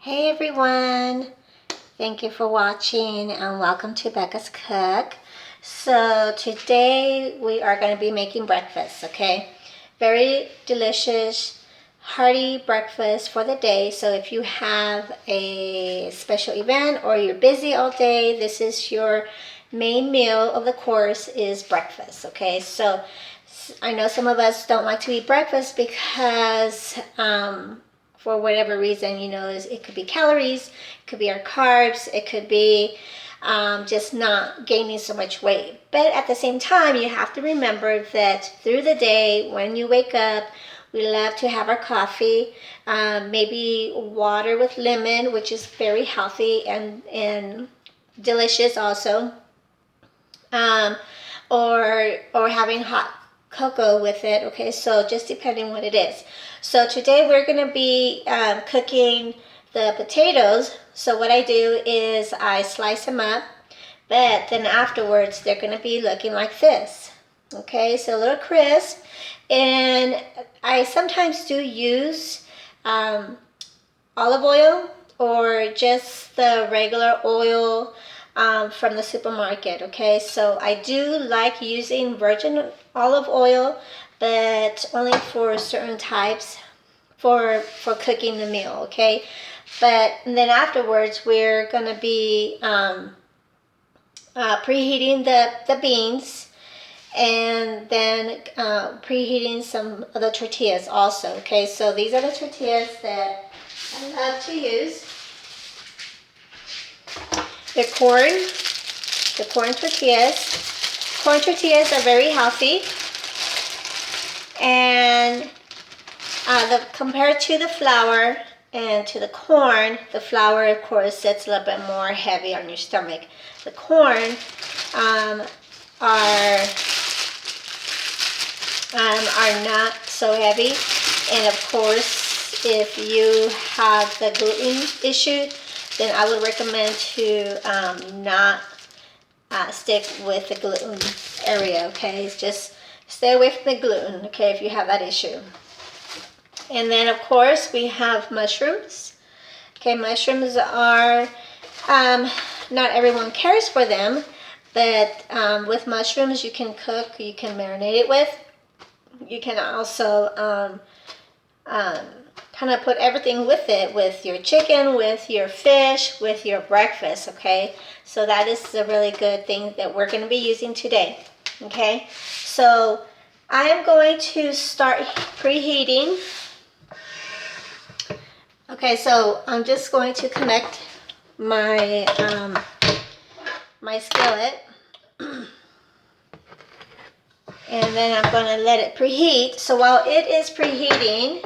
Hey everyone, thank you for watching and welcome to Becca's Cook. So today we are going to be making breakfast, okay? Very delicious, hearty breakfast for the day. So if you have a special event or you're busy all day, this is your main meal of the course is breakfast, okay? So I know some of us don't like to eat breakfast because for whatever reason, it could be calories, it could be our carbs, it could be just not gaining so much weight. But at the same time, you have to remember that through the day, when you wake up, we love to have our coffee, maybe water with lemon, which is very healthy and delicious also, or having hot cocoa with it. Okay, so just depending what it is. So today we're going to be cooking the potatoes. So what I do is I slice them up, but then afterwards they're going to be looking like this. Okay, so a little crisp. And I sometimes do use olive oil or just the regular oil from the supermarket. Okay, so I do like using virgin olive oil, but only for certain types for cooking the meal. Okay, but then afterwards we're gonna be preheating the beans, and then preheating some of the tortillas also. Okay, so these are the tortillas that I love to use. The corn tortillas. Corn tortillas are very healthy, and compared to the flour and to the corn, the flour, of course, sits a little bit more heavy on your stomach. The corn are not so heavy, and of course, if you have the gluten issue, then I would recommend to not stick with the gluten area. Okay, it's just stay away from the gluten. Okay, if you have that issue. And then of course we have mushrooms. Okay, mushrooms are not everyone cares for them, but with mushrooms you can cook, you can marinate it with. You can also kind of put everything with it, with your chicken, with your fish, with your breakfast. Okay, so that is a really good thing that we're going to be using today. Okay, so I am going to start preheating. Okay, so I'm just going to connect my my skillet, and then I'm going to let it preheat. So while it is preheating,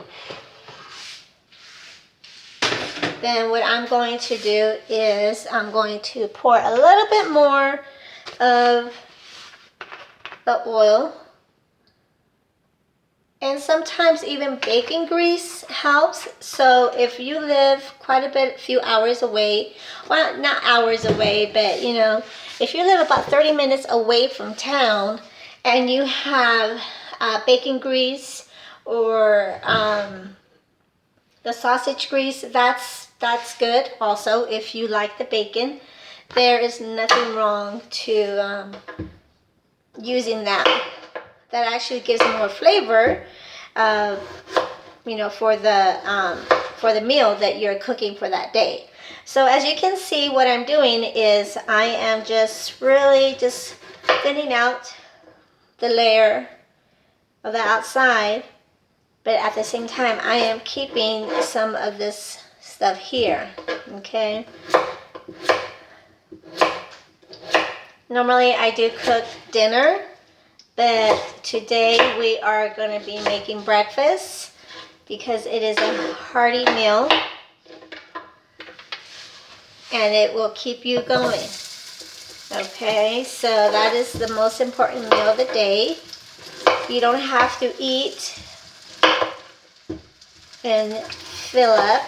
then what I'm going to do is I'm going to pour a little bit more of the oil. And sometimes even bacon grease helps. So if you live quite a few hours away, well, not hours away, but if you live about 30 minutes away from town and you have bacon grease or the sausage grease, that's good also if you like the bacon. There is nothing wrong to using that. That actually gives more flavor, for the meal that you're cooking for that day. So as you can see, what I'm doing is I am just really just thinning out the layer of the outside, but at the same time I am keeping some of this stuff here. Okay. Normally I do cook dinner, but today we are going to be making breakfast because it is a hearty meal and it will keep you going. Okay, so that is the most important meal of the day. You don't have to eat and fill up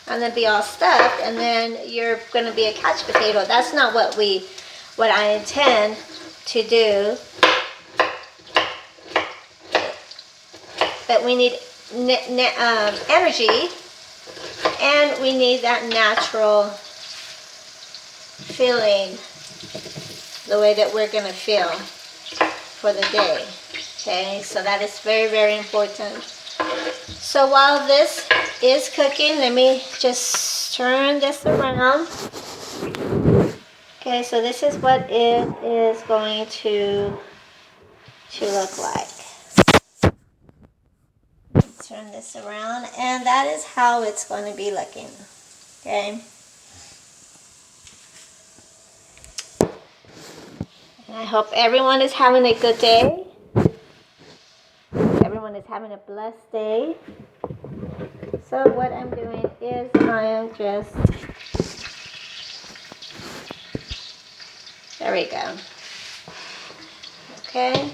and then be all stuffed and then you're going to be a couch potato. That's not what I intend to do. But we need energy And we need that natural feeling, the way that we're going to feel for the day. Okay, so that is very, very important. So while this is cooking, let me just turn this around. Okay, so this is what it is going to look like. Turn this around, and that is how it's going to be looking. Okay. And I hope everyone is having a good day. Everyone is having a blessed day. So what I'm doing is I am just, there we go. Okay.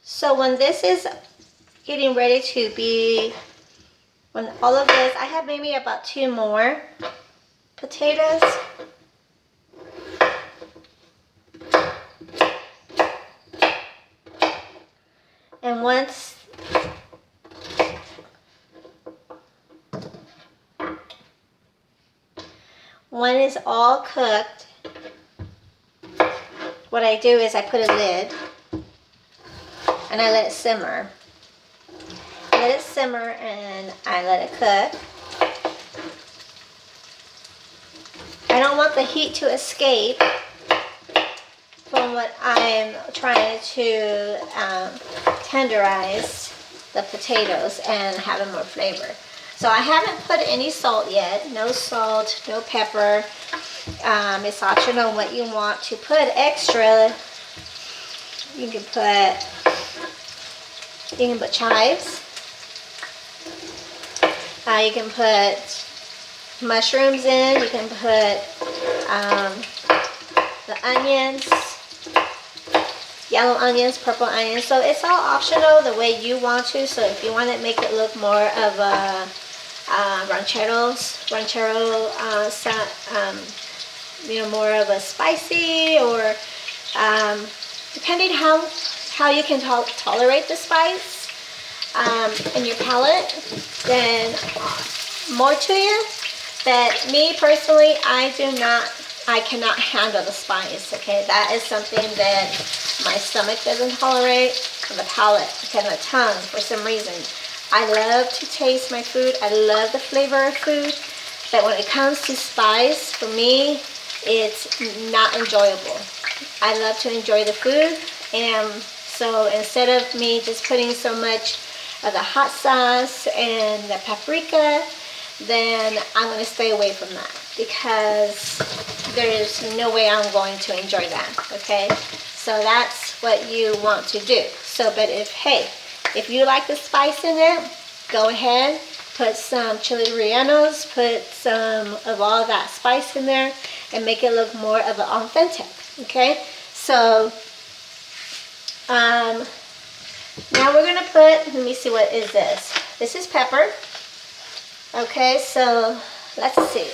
So when this is getting ready to be, when all of this, I have maybe about 2 more potatoes. And once one is all cooked, what I do is I put a lid and I let it simmer. Let it simmer and I let it cook. I don't want the heat to escape from what I'm trying to tenderize the potatoes and have a more flavor. So I haven't put any salt yet. No salt, no pepper. It's optional what you want to put extra. You can put chives. You can put mushrooms in. You can put the onions, yellow onions, purple onions. So it's all optional the way you want to. So if you want to make it look more of a ranchero, more of a spicy, or depending how you can tolerate the spice in your palate, then more to you. But me personally, I cannot handle the spice. Okay, that is something that my stomach doesn't tolerate, and the palate, and the tongue for some reason. I love to taste my food. I love the flavor of food. But when it comes to spice, for me, it's not enjoyable. I love to enjoy the food. And so instead of me just putting so much of the hot sauce and the paprika, then I'm going to stay away from that, because there is no way I'm going to enjoy that. Okay, so that's what you want to do. So, but if you like the spice in it, go ahead, put some chili rellenos, put some of all that spice in there, and make it look more of an authentic. Okay, so now we're gonna put, let me see, what is this? This is pepper. Okay, so let's see.